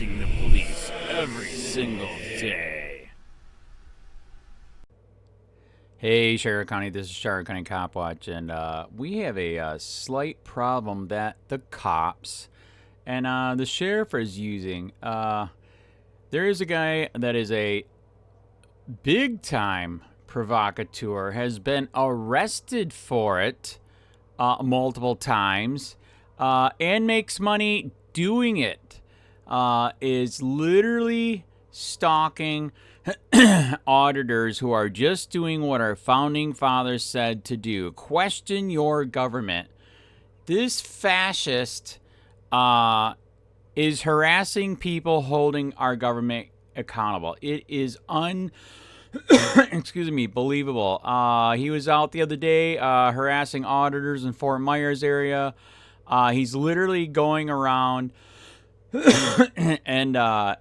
harassing the police every single day. Hey, Sheriff County, this is Sheriff County COPWATCH, and we have a slight problem that the cops and the sheriff is using. There is a guy that is a big-time provocateur, has been arrested for it multiple times, and makes money doing it. Is literally stalking auditors who are just doing what our founding fathers said to do. Question your government. This fascist is harassing people holding our government accountable. It is excuse me, believable. He was out the other day harassing auditors in Fort Myers area. He's literally going around and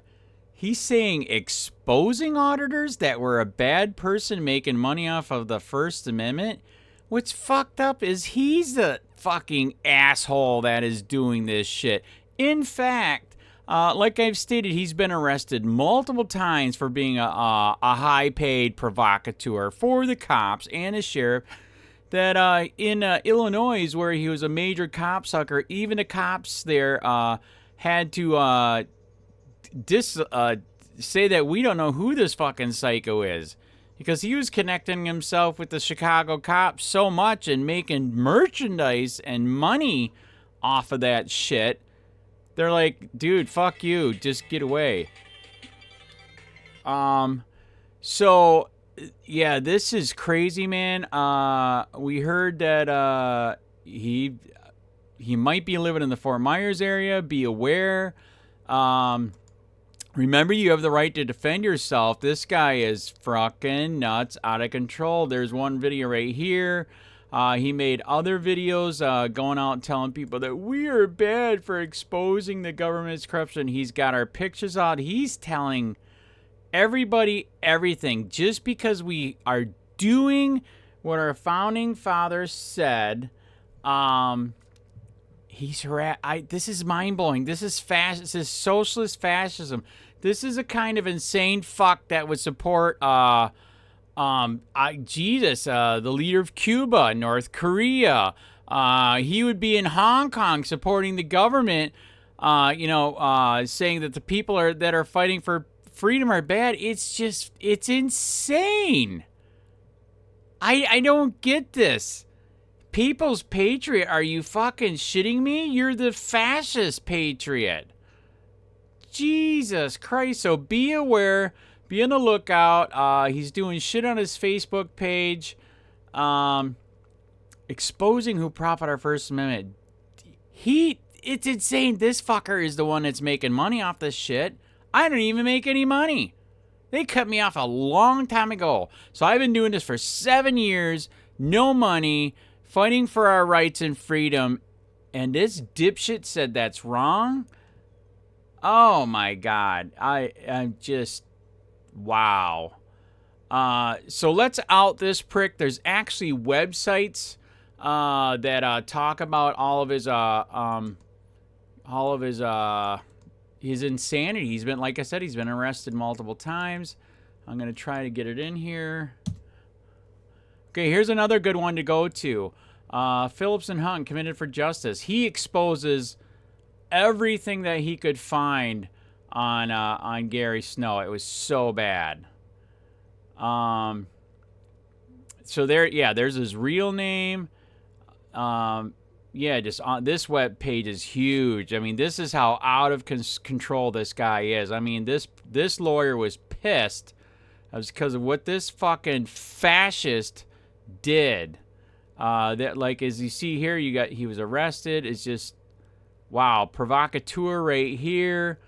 he's saying exposing auditors that were a bad person making money off of the First Amendment. What's fucked up is he's the fucking asshole that is doing this shit. In fact, like I've stated, he's been arrested multiple times for being a high-paid provocateur for the cops and the sheriff. That in Illinois, where he was a major copsucker, even the cops there had to say that we don't know who this fucking psycho is, because he was connecting himself with the Chicago cops so much and making merchandise and money off of that shit. They're like, dude, fuck you, just get away. So yeah, this is crazy, man. We heard that he might be living in the Fort Myers area. Be aware. Remember, you have the right to defend yourself. This guy is fucking nuts, out of control. There's one video right here. He made other videos going out and telling people that we are bad for exposing the government's corruption. He's got our pictures out. He's telling everybody everything. Just because we are doing what our founding fathers said, this is mind-blowing. This is this is socialist fascism. This is a kind of insane fuck that would support the leader of Cuba, North Korea. He would be in Hong Kong supporting the government, saying that the people that are fighting for freedom are bad. It's insane. I don't get this. People's patriot, are you fucking shitting me? You're the fascist patriot. Jesus Christ. So be aware, be on the lookout. He's doing shit on his Facebook page, exposing who profit our First Amendment. It's insane. This fucker is the one that's making money off this shit. I don't even make any money. They cut me off a long time ago. So I've been doing this for 7 years, no money, fighting for our rights and freedom, and this dipshit said that's wrong? Oh my God. I'm just, wow. So let's out this prick. There's actually websites that talk about all of his insanity. He's been, like I said, he's been arrested multiple times. I'm going to try to get it in here. Okay, here's another good one to go to. Phillips and Hunt, Committed for Justice. He exposes everything that he could find on Gary Snow. It was so bad. So there's his real name. Just on this web page is huge. I mean, this is how out of control this guy is. I mean, this lawyer was pissed. It was because of what this fucking fascist did. That, like, as you see here, he was arrested. It's just, wow, provocateur right here.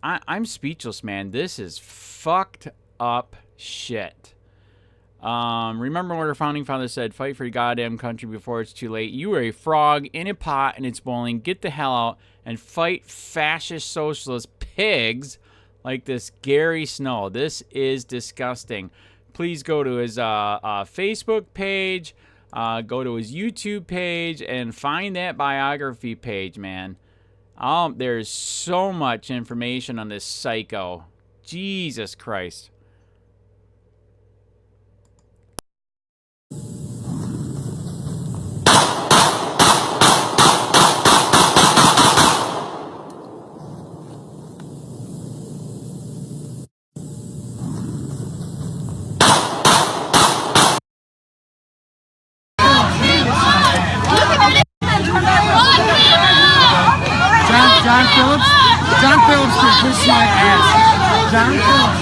I'm speechless, man. This is fucked up shit. Remember what our founding fathers said: fight for your goddamn country before it's too late. You are a frog in a pot and it's boiling. Get the hell out and fight fascist socialist pigs like this Gary Snow. This is disgusting. Please go to his Facebook page, go to his YouTube page, and find that biography page, man. There's so much information on this psycho. Jesus Christ. John Phillips can kiss my ass. John Phillips.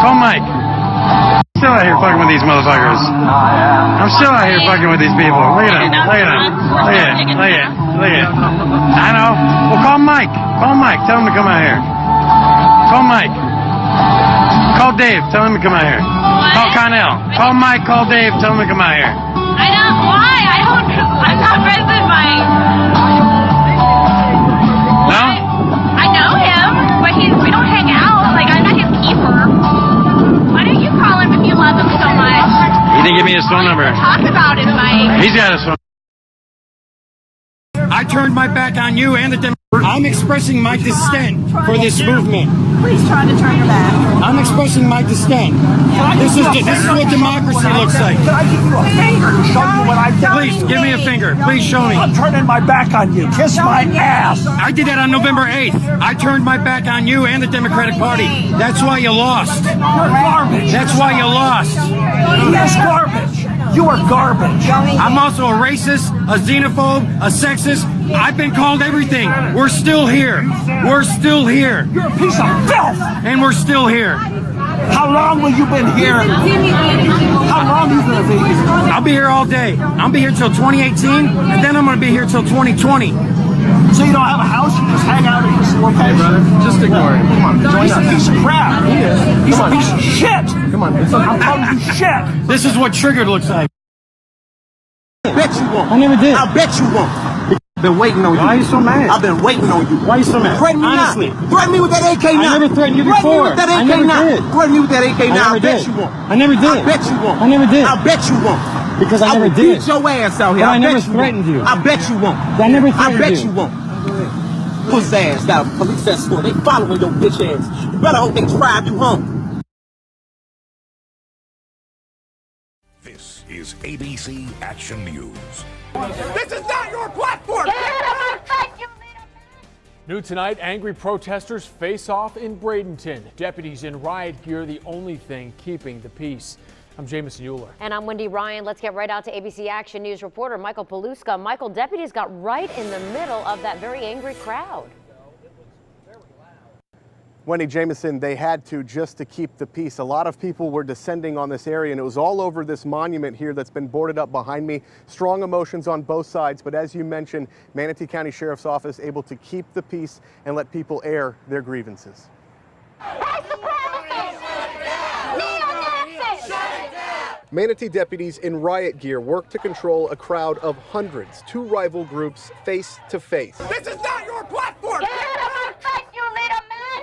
Call Mike. I'm still out here fucking with these motherfuckers. I'm still out here fucking with these people. Look at them. Look at them. Look at it. Look at it. Look at it. I know. Well, call Mike. Call Mike. Tell him to come out here. Call Mike. Call Dave. Tell him to come out here. Call Connell. Call Mike. Call Dave. Tell him to come out here. I don't. Why? I'm not friends with Mike. No? I know him, but we don't hang out. Like, I'm not his keeper. Why don't you call him if you love him so much? He didn't give me his phone number. Talk about it, Mike. He's got his phone. I turned my back on you and the Democrats. I'm expressing my dissent for this movement. Please try to turn your back. I'm expressing my dissent. This is what democracy looks like. Can I give you a finger to show you what I've done? Please, give me a finger. Please show me. I'm turning my back on you. Kiss my ass. I did that on November 8th. I turned my back on you and the Democratic Party. That's why you lost. You're garbage. That's why you lost. Yes, garbage. You are garbage. I'm also a racist, a xenophobe, a sexist. I've been called everything. We're still here. We're still here. You're a piece of filth. And we're still here. How long will you been here? How long you gonna be here? I'll be here all day. I'll be here till 2018, and then I'm gonna be here till 2020. So you don't have a house? You just hang out at this location? Hey, brother, just ignore it. Come on, He's a piece of crap. He is. He's a piece of shit. Come on. I'm calling you shit. This is what triggered looks like. I bet you won't. I never did. I bet you won't. I've been waiting on you. Why are you so mad? I've been waiting on you. Why are you so mad? Threaten me Honestly. now. Threaten me with that AK now. I never threatened you Threaten me before. with that I AK never now. did. Threaten me with that AK now. never I bet did. you won't. I never did. I bet you won't. I never did. I bet you won't. Because I never will did. beat your ass out here. But I never bet you threatened won't. you. I bet you won't. I never I threatened bet you. you won't. Puss ass got a police escort. They following your bitch ass. You better hope they drive you home. This is ABC Action News. This is not your platform. New tonight, angry protesters face off in Bradenton. Deputies in riot gear, the only thing keeping the peace. I'm Jamison Euler. And I'm Wendy Ryan. Let's get right out to ABC Action News reporter Michael Paluska. Michael, deputies got right in the middle of that very angry crowd. Wendy, Jamison, they had to just to keep the peace. A lot of people were descending on this area, and it was all over this monument here that's been boarded up behind me. Strong emotions on both sides, but as you mentioned, Manatee County Sheriff's Office able to keep the peace and let people air their grievances. Manatee deputies in riot gear worked to control a crowd of hundreds, two rival groups face to face. This is not your platform.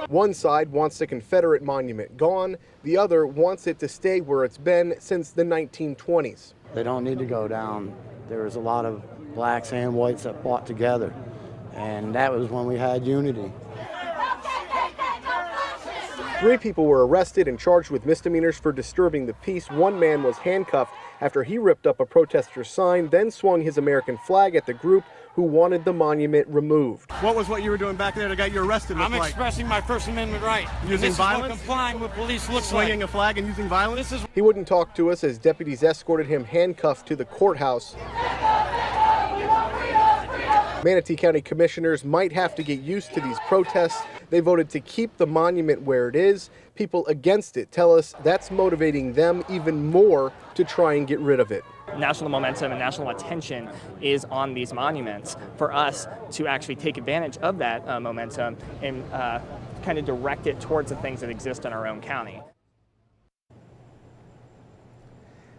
One side wants the Confederate monument gone, the other wants it to stay where it's been since the 1920s. They don't need to go down. There was a lot of blacks and whites that fought together, and that was when we had unity. 3 people were arrested and charged with misdemeanors for disturbing the peace. One man was handcuffed after he ripped up a protester's sign, then swung his American flag at the group who wanted the monument removed. What was what you were doing back there that got you arrested? I'm expressing my First Amendment right. Using violence? This is what complying with police looks Swinging like. a flag and using violence? He wouldn't talk to us as deputies escorted him handcuffed to the courthouse. Manatee County commissioners might have to get used to these protests. They voted to keep the monument where it is. People against it tell us that's motivating them even more to try and get rid of it. National momentum and national attention is on these monuments for us to actually take advantage of that momentum and kind of direct it towards the things that exist in our own county.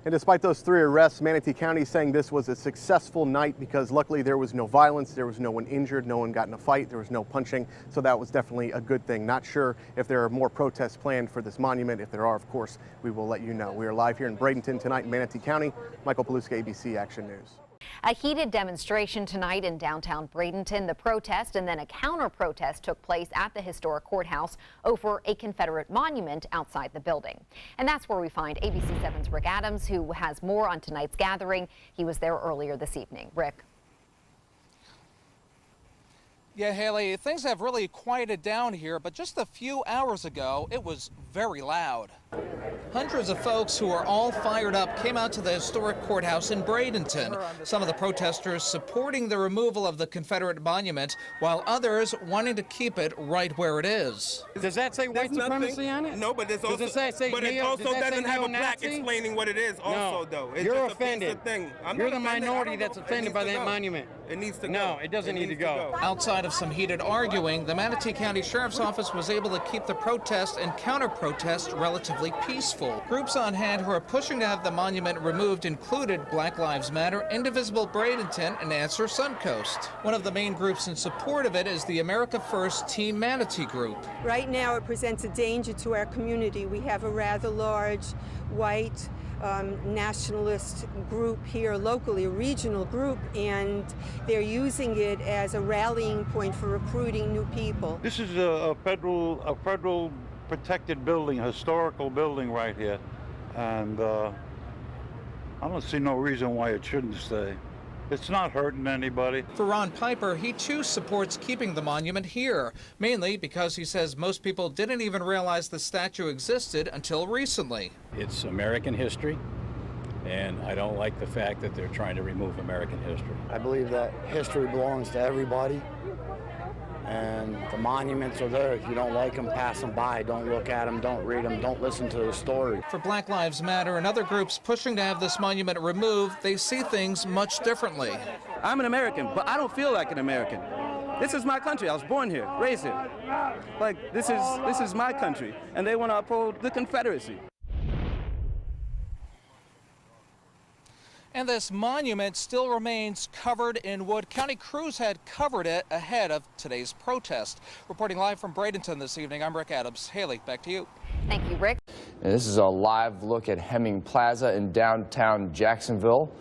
And despite those 3 arrests, Manatee County is saying this was a successful night because luckily there was no violence, there was no one injured, no one got in a fight, there was no punching, so that was definitely a good thing. Not sure if there are more protests planned for this monument. If there are, of course, we will let you know. We are live here in Bradenton tonight in Manatee County. Michael Paluska, ABC Action News. A heated demonstration tonight in downtown Bradenton. The protest and then a counter-protest took place at the historic courthouse over a Confederate monument outside the building. And that's where we find ABC 7's Rick Adams, who has more on tonight's gathering. He was there earlier this evening. Rick. Yeah, Haley, things have really quieted down here, but just a few hours ago, it was very loud. Hundreds of folks who are all fired up came out to the historic courthouse in Bradenton. Some of the protesters supporting the removal of the Confederate monument, while others wanting to keep it right where it is. Does that say white supremacy on it? No, but it's also, but it also doesn't have a plaque explaining what it is also, though. It's you're just offended. A piece of thing. You're the minority that's offended by that monument. It needs to go. No, it doesn't need to go. Outside of some heated arguing, the Manatee County Sheriff's Office was able to keep the protest and counter-protest relatively peaceful. Groups on hand who are pushing to have the monument removed included Black Lives Matter, Indivisible Bradenton, and Answer Suncoast. One of the main groups in support of it is the America First Team Manatee Group. Right now it presents a danger to our community. We have a rather large white nationalist group here locally, a regional group, and they're using it as a rallying point for recruiting new people. This is a federal protected building, historical building right here, and I don't see no reason why it shouldn't stay. It's not hurting anybody. For Ron Piper, he too supports keeping the monument here, mainly because he says most people didn't even realize the statue existed until recently. It's American history, and I don't like the fact that they're trying to remove American history. I believe that history belongs to everybody, and the monuments are there. If you don't like them, pass them by. Don't look at them, don't read them, don't listen to the story. For Black Lives Matter and other groups pushing to have this monument removed, they see things much differently. I'm an American, but I don't feel like an American. This is my country. I was born here, raised here. Like, this is my country, and they want to uphold the Confederacy. And this monument still remains covered in wood. County crews had covered it ahead of today's protest. Reporting live from Bradenton this evening, I'm Rick Adams. Haley, back to you. Thank you, Rick. And this is a live look at Hemming Plaza in downtown Jacksonville.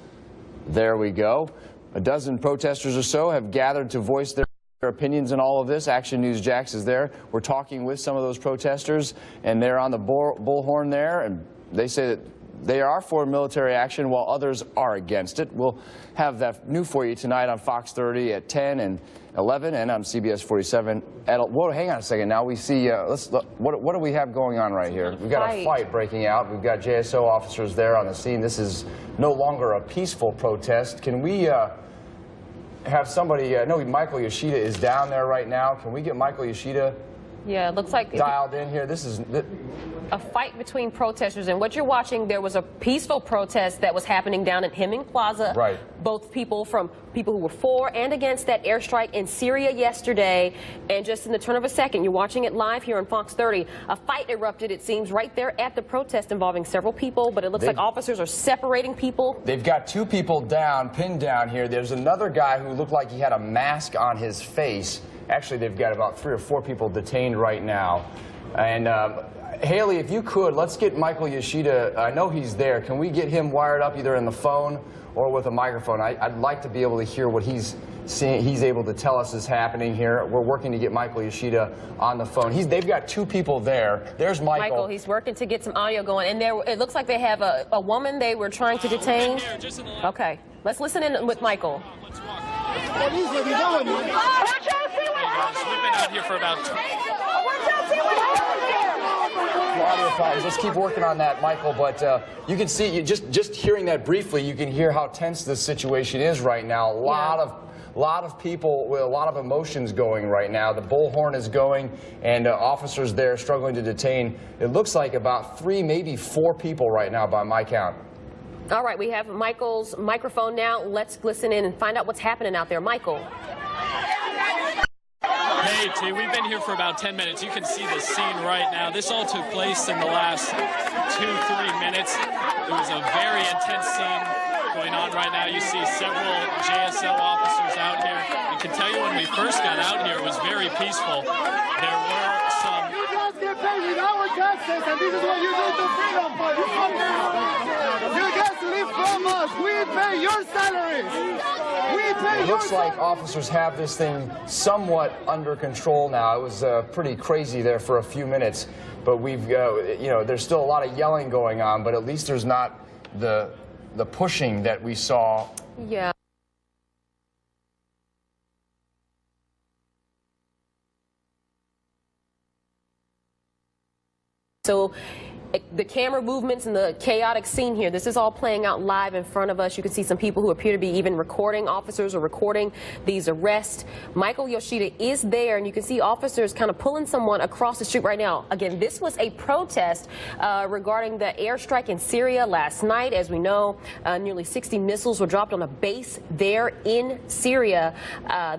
There we go. A dozen protesters or so have gathered to voice their opinions on all of this. Action News Jax is there. We're talking with some of those protesters, and they're on the bullhorn there, and they say that they are for military action while others are against it. We'll have that new for you tonight on Fox 30 at 10 and 11 and on CBS 47. Well, hang on a second now. We see, what do we have going on right here? We've got a fight breaking out. We've got JSO officers there on the scene. This is no longer a peaceful protest. Can we have somebody, I know Michael Yoshida is down there right now. Can we get Michael Yoshida Yeah, it looks like dialed in here? This is a fight between protesters, and what you're watching, there was a peaceful protest that was happening down in Hemming Plaza. Right. Both people who were for and against that airstrike in Syria yesterday, and just in the turn of a second, you're watching it live here on Fox 30. A fight erupted, it seems, right there at the protest involving several people, but it looks like officers are separating people. They've got two people down, pinned down here. There's another guy who looked like he had a mask on his face. Actually, they've got about 3 or 4 people detained right now. And Haley, if you could, let's get Michael Yoshida. I know he's there. Can we get him wired up either in the phone or with a microphone? I'd like to be able to hear what he's seeing. He's able to tell us is happening here. We're working to get Michael Yoshida on the phone. They've got 2 people there. There's Michael. He's working to get some audio going. And it looks like they have a woman they were trying to detain. Okay, let's listen in with Michael. What is it you're doing, man? We've been out here for about 2 Audio problems. Let's keep working on that, Michael. But you can see, just hearing that briefly, you can hear how tense this situation is right now. A lot of people with a lot of emotions going right now. The bullhorn is going, and officers there struggling to detain. It looks like about 3, maybe 4 people right now by my count. All right, we have Michael's microphone now. Let's listen in and find out what's happening out there. Michael. Hey, T, we've been here for about 10 minutes. You can see the scene right now. This all took place in the last 2-3 minutes. was a very intense scene going on right now. You see several JSO officers out here. I can tell you when we first got out here, it was very peaceful. There were some... You guys get paid with our taxes, and this is what you do to freedom for. You guys live from us. We pay your salaries. We pay It looks like officers have this thing somewhat under control now. It was pretty crazy there for a few minutes, but we've, you know, there's still a lot of yelling going on, but at least there's not the pushing that we saw. Yeah. So the camera movements and the chaotic scene here, this is all playing out live in front of us. You can see some people who appear to be even recording officers or recording these arrests. Michael Yoshida is there, and you can see officers kind of pulling someone across the street right now. Again, this was a protest regarding the airstrike in Syria last night. As we know, nearly 60 missiles were dropped on a base there in Syria.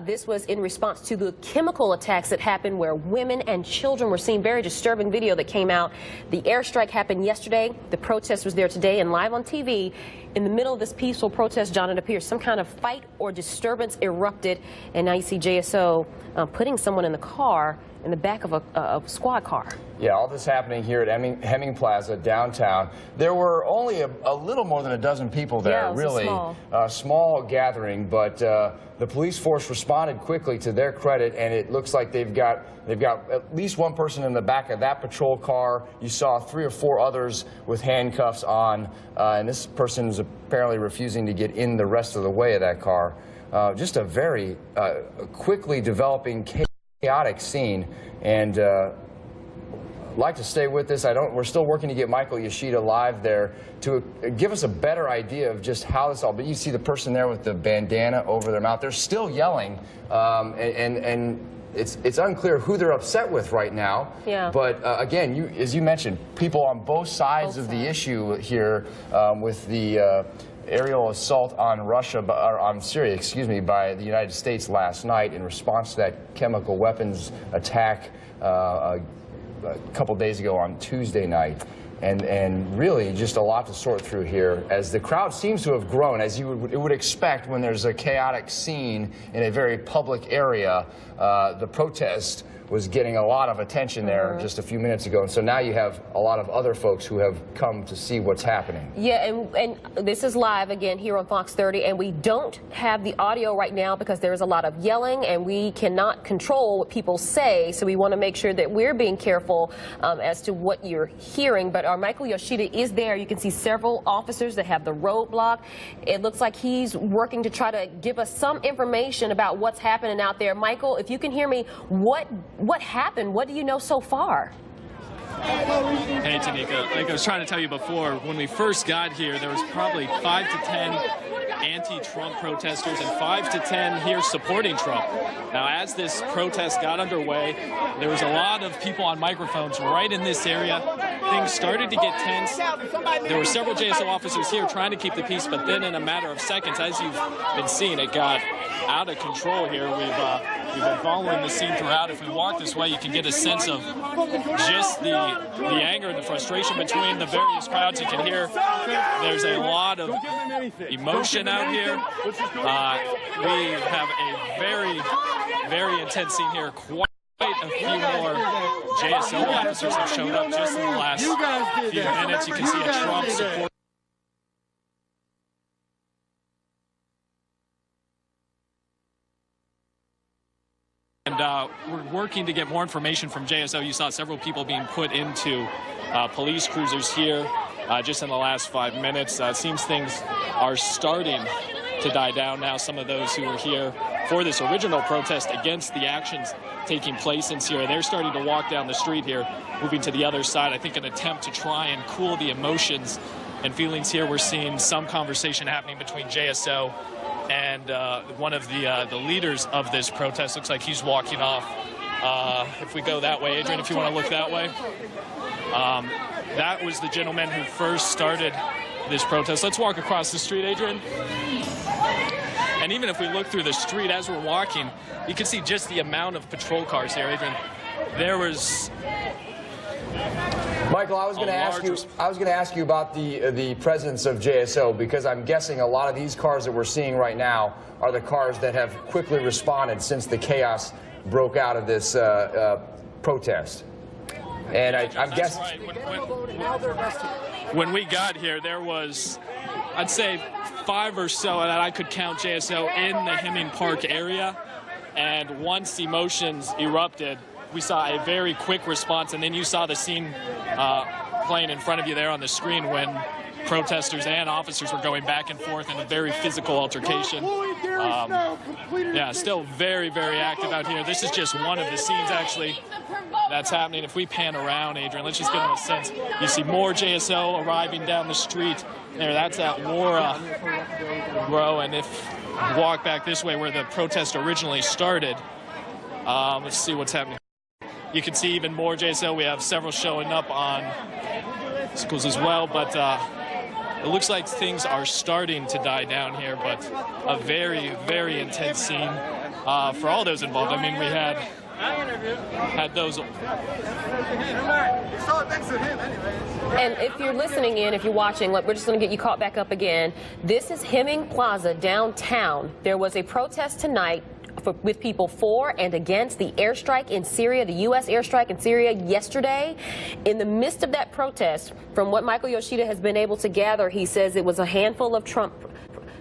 This was in response to the chemical attacks that happened where women and children were seen. Very disturbing video that came out. The airstrike happened yesterday. The protest was there today, and live on TV, in the middle of this peaceful protest, John, it appears some kind of fight or disturbance erupted, and now you see JSO putting someone in the car, in the back of a squad car. Yeah, all this happening here at Hemming Plaza downtown. There were only a little more than a dozen people there, yeah, it was really. Small gathering, but the police force responded quickly, to their credit, and it looks like they've got at least one person in the back of that patrol car. You saw 3 or 4 others with handcuffs on, and this person is apparently refusing to get in the rest of the way of that car. Just a very quickly developing chaotic scene, and like to stay with this. We're still working to get Michael Yoshida live there to give us a better idea of just how this all. But you see the person there with the bandana over their mouth. They're still yelling, and it's unclear who they're upset with right now. Yeah. But again, as you mentioned, people on both sides of the issue here with the aerial assault on Russia, or on Syria, excuse me, by the United States last night in response to that chemical weapons attack a couple days ago on Tuesday night. And really just a lot to sort through here, as the crowd seems to have grown, as you would expect when there's a chaotic scene in a very public area. The protest was getting a lot of attention there just a few minutes ago, and so now you have a lot of other folks who have come to see what's happening. Yeah, and this is live again here on Fox 30, and we don't have the audio right now because there's a lot of yelling, and we cannot control what people say, so we want to make sure that we're being careful as to what you're hearing. But our Michael Yoshida is there. You can see several officers that have the roadblock. It looks like he's working to try to give us some information about what's happening out there. Michael, if you can hear me, what happened? What do you know so far? Hey, Tanika, like I was trying to tell you before, when we first got here, there was probably 5 to 10 anti-Trump protesters and 5 to 10 here supporting Trump. Now, as this protest got underway, there was a lot of people on microphones right in this area. Things started to get tense. There were several JSO officers here trying to keep the peace, but then in a matter of seconds, as you've been seeing, it got out of control here. We've been following the scene throughout. If we walk this way, you can get a sense of just the anger and the frustration between the various crowds. You can hear there's a lot of emotion out here. We have a very, very intense scene here. Quite a few more JSO officers have shown up just in the last few minutes. You can see a Trump support. And we're working to get more information from JSO. You saw several people being put into police cruisers here just in the last 5 minutes. Seems things are starting to die down now. Some of those who were here for this original protest against the actions taking place in Syria, they're starting to walk down the street here, moving to the other side. I think an attempt to try and cool the emotions and feelings here. We're seeing some conversation happening between JSO and one of the leaders of this protest. Looks like he's walking off. If we go that way, Adrian, if you want to look that way. That was the gentleman who first started this protest. Let's walk across the street, Adrian. And even if we look through the street as we're walking, you can see just the amount of patrol cars here, Adrian. There was Michael, I was going to ask you about the presence of JSO, because I'm guessing a lot of these cars that we're seeing right now are the cars that have quickly responded since the chaos broke out of this protest. And I'm guessing. When we got here, there was, I'd say, 5 or so that I could count JSO in the Hemming Park area. And once emotions erupted, we saw a very quick response, and then you saw the scene playing in front of you there on the screen when protesters and officers were going back and forth in a very physical altercation. Yeah, still very, very active out here. This is just one of the scenes, actually, that's happening. If we pan around, Adrian, let's just give them a sense. You see more JSO arriving down the street. There, that's at Laura Row, and if you walk back this way where the protest originally started, let's see what's happening. You can see even more JSO. We have several showing up on schools as well, but it looks like things are starting to die down here, but a very, very intense scene for all those involved. I mean, we had those. And if you're listening in, if you're watching, look, we're just going to get you caught back up again. This is Hemming Plaza downtown. There was a protest tonight with people for and against the airstrike in Syria, the U.S. airstrike in Syria yesterday. In the midst of that protest, from what Michael Yoshida has been able to gather, he says it was a handful of Trump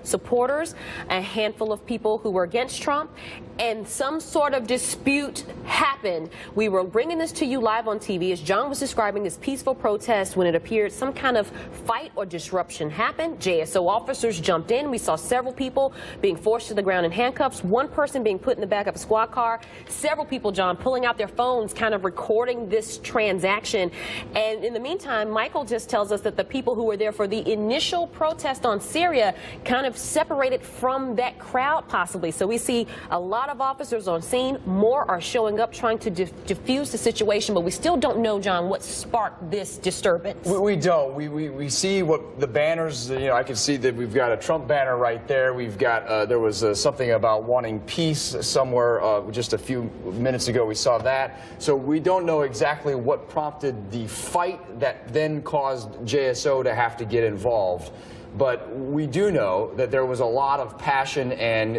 supporters, a handful of people who were against Trump, and some sort of dispute happened. We were bringing this to you live on TV as John was describing this peaceful protest when it appeared some kind of fight or disruption happened. JSO officers jumped in. We saw several people being forced to the ground in handcuffs, one person being put in the back of a squad car, several people, John, pulling out their phones, kind of recording this transaction. And in the meantime, Michael just tells us that the people who were there for the initial protest on Syria kind of separated from that crowd possibly. So we see a lot of officers on scene. More are showing up trying to diffuse the situation, but we still don't know, John, what sparked this disturbance. We don't. We see what the banners, you know, I can see that we've got a Trump banner right there. We've got, there was something about wanting peace somewhere just a few minutes ago. We saw that. So we don't know exactly what prompted the fight that then caused JSO to have to get involved. But we do know that there was a lot of passion and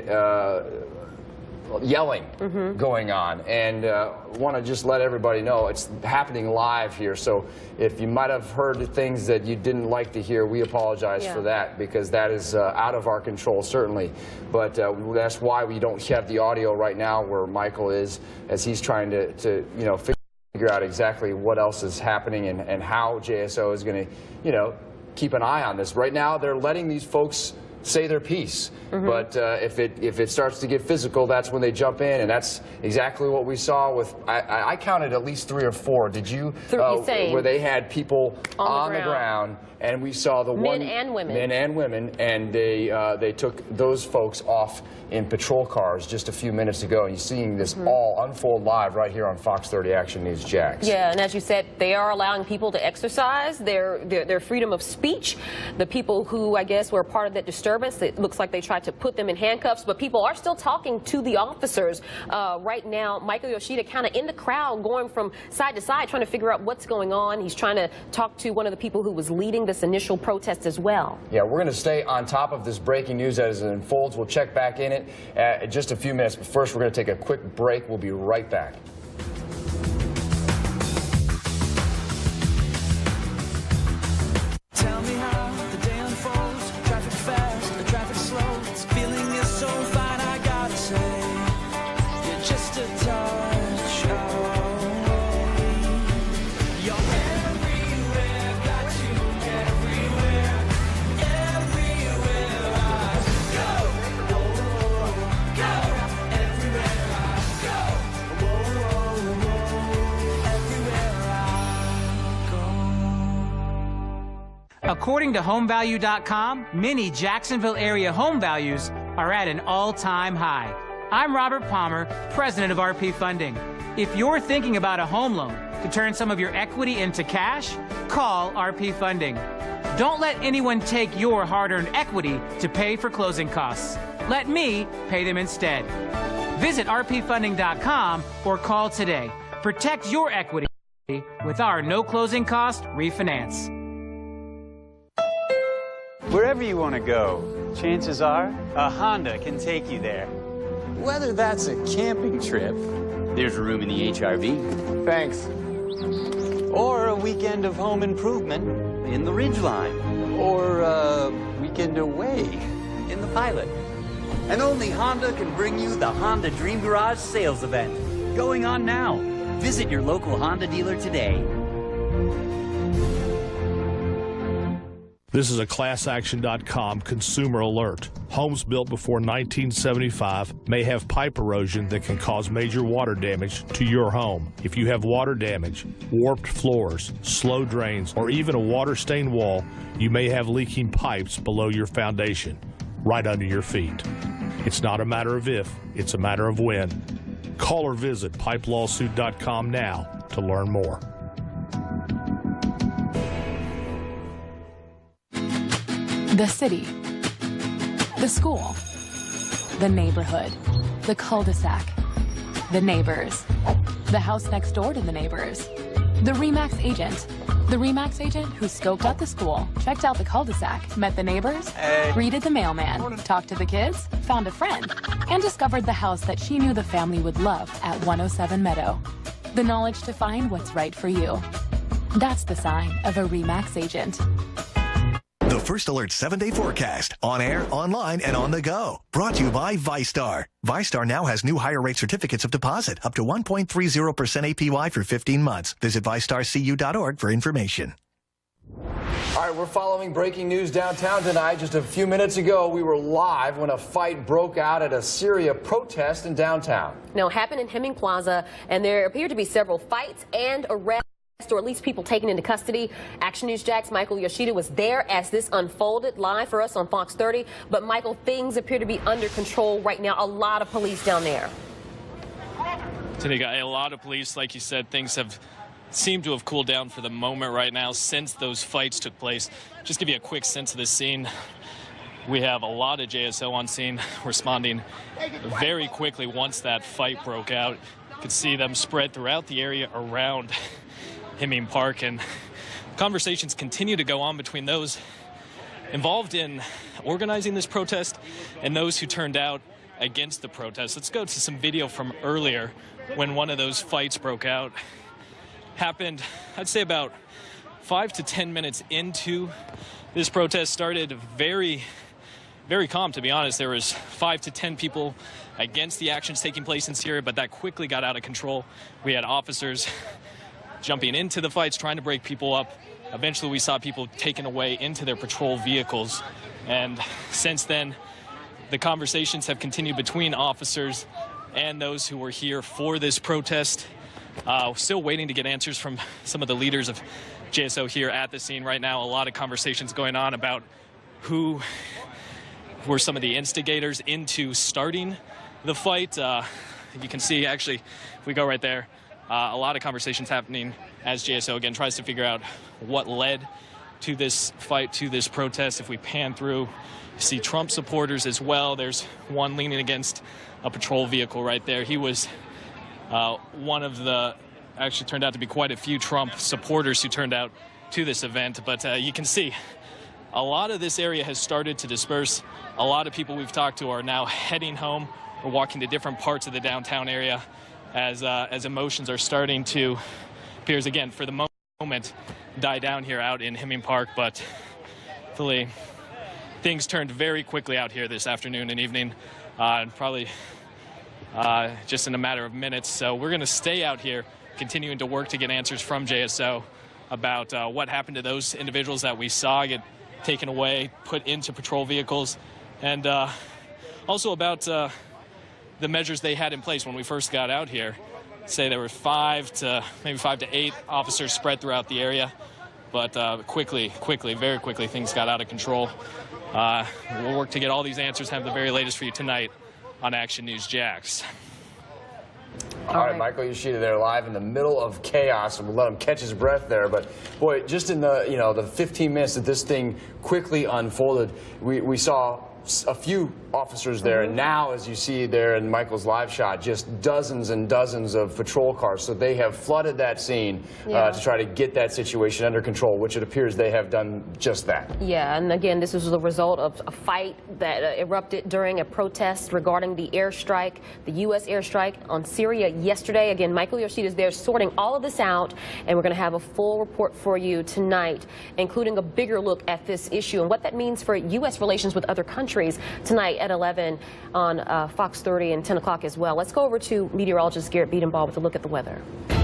yelling going on, and want to just let everybody know it's happening live here. So if you might have heard things that you didn't like to hear, we apologize for that, because that is out of our control, certainly. But that's why we don't have the audio right now where Michael is, as he's trying to you know, figure out exactly what else is happening and how JSO is going to, you know, keep an eye on this. Right now, they're letting these folks say their piece, but if it starts to get physical, that's when they jump in, and that's exactly what we saw with. I counted at least 3 or 4. Did you? Where they had people on the ground, and we saw the men and women, and they took those folks off in patrol cars just a few minutes ago, and you're seeing this all unfold live right here on Fox 30 Action News Jax. Yeah, and as you said, they are allowing people to exercise their freedom of speech. The people who, I guess, were part of that disturbance, it looks like they tried to put them in handcuffs, but people are still talking to the officers. Right now, Michael Yoshida kind of in the crowd, going from side to side, trying to figure out what's going on. He's trying to talk to one of the people who was leading this initial protest as well. Yeah, we're going to stay on top of this breaking news as it unfolds. We'll check back in it in just a few minutes, but first we're going to take a quick break. We'll be right back. Tell me how the day unfolds. Traffic fast, the traffic slow. This feeling is so fine, I gotta say, you're just a touch away. You're everywhere, got you everywhere. Everywhere I go, go. Everywhere I go, everywhere I go. According to HomeValue.com, many Jacksonville area home values are at an all-time high. I'm Robert Palmer, president of RP Funding. If you're thinking about a home loan to turn some of your equity into cash, call RP Funding. Don't let anyone take your hard-earned equity to pay for closing costs. Let me pay them instead. Visit rpfunding.com or call today. Protect your equity with our no closing cost refinance. Wherever you want to go, chances are a Honda can take you there. Whether that's a camping trip, there's room in the HRV. Thanks. Or a weekend of home improvement in the Ridgeline. Or a weekend away in the Pilot. And only Honda can bring you the Honda Dream Garage sales event. Going on now. Visit your local Honda dealer today. This is a ClassAction.com consumer alert. Homes built before 1975 may have pipe erosion that can cause major water damage to your home. If you have water damage, warped floors, slow drains, or even a water-stained wall, you may have leaking pipes below your foundation, right under your feet. It's not a matter of if, it's a matter of when. Call or visit pipelawsuit.com now to learn more. The city, the school, the neighborhood, the cul-de-sac, the neighbors, the house next door to the neighbors, the RE/MAX agent. The RE/MAX agent who scoped out the school, checked out the cul-de-sac, met the neighbors, greeted the mailman, talked to the kids, found a friend, and discovered the house that she knew the family would love at 107 Meadow. The knowledge to find what's right for you. That's the sign of a RE/MAX agent. The First Alert 7-day forecast, on air, online, and on the go. Brought to you by ViStar. ViStar now has new higher rate certificates of deposit, up to 1.30% APY for 15 months. Visit ViStarCU.org for information. All right, we're following breaking news downtown tonight. Just a few minutes ago, we were live when a fight broke out at a Syria protest in downtown. Now, it happened in Hemming Plaza, and there appeared to be several fights and arrests, or at least people taken into custody. Action News Jack's Michael Yoshida was there as this unfolded live for us on Fox 30. But Michael, things appear to be under control right now. A lot of police down there. Tanika, a lot of police, like you said, things have seemed to have cooled down for the moment right now since those fights took place. Just give you a quick sense of the scene. We have a lot of JSO on scene responding very quickly once that fight broke out. You could see them spread throughout the area around Hemming Park, and conversations continue to go on between those involved in organizing this protest and those who turned out against the protest. Let's go to some video from earlier when one of those fights broke out. Happened, I'd say, about 5 to 10 minutes into this protest. Started very calm, to be honest. There was 5 to 10 people against the actions taking place in Syria, but that quickly got out of control. We had officers jumping into the fights, trying to break people up. Eventually, we saw people taken away into their patrol vehicles. And since then, the conversations have continued between officers and those who were here for this protest. Still waiting to get answers from some of the leaders of JSO here at the scene right now. A lot of conversations going on about who were some of the instigators into starting the fight. You can see, actually, if we go right there, a lot of conversations happening as JSO, again, tries to figure out what led to this fight, to this protest. If we pan through, you see Trump supporters as well. There's one leaning against a patrol vehicle right there. He was one of the, actually turned out to be quite a few Trump supporters who turned out to this event. But you can see a lot of this area has started to disperse. A lot of people we've talked to are now heading home or walking to different parts of the downtown area as emotions are starting to, appears again for the moment, die down here out in Hemming Park. But hopefully things turned very quickly out here this afternoon and evening, and probably just in a matter of minutes. So we're going to stay out here, continuing to work to get answers from JSO about what happened to those individuals that we saw get taken away, put into patrol vehicles, and also about the measures they had in place when we first got out here. Say there were 5 to 8 officers spread throughout the area, but quickly, very quickly, things got out of control. We'll work to get all these answers, have the very latest for you tonight on Action News Jax. All right, Michael Yoshida there live in the middle of chaos, and we'll let him catch his breath there. But boy, just in the the 15 minutes that this thing quickly unfolded, we saw a few officers there, and now, as you see there in Michael's live shot, just dozens and dozens of patrol cars. So they have flooded that scene to try to get that situation under control, which it appears they have done just that. Yeah, and again, this is the result of a fight that erupted during a protest regarding the airstrike, the U.S. airstrike on Syria yesterday. Again, Michael Yoshida is there sorting all of this out, and we're going to have a full report for you tonight, including a bigger look at this issue and what that means for U.S. relations with other countries tonight at 11 on Fox 30 and 10 o'clock as well. Let's go over to meteorologist Garrett Beatenbaugh with a look at the weather.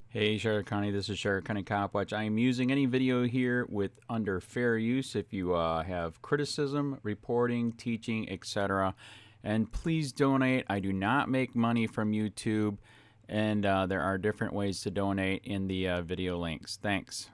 Hey, Sheriff County, this is Sheriff County COPWATCH. I am using any video here with under fair use if you have criticism, reporting, teaching, etc. And please donate. I do not make money from YouTube, and there are different ways to donate in the video links. Thanks.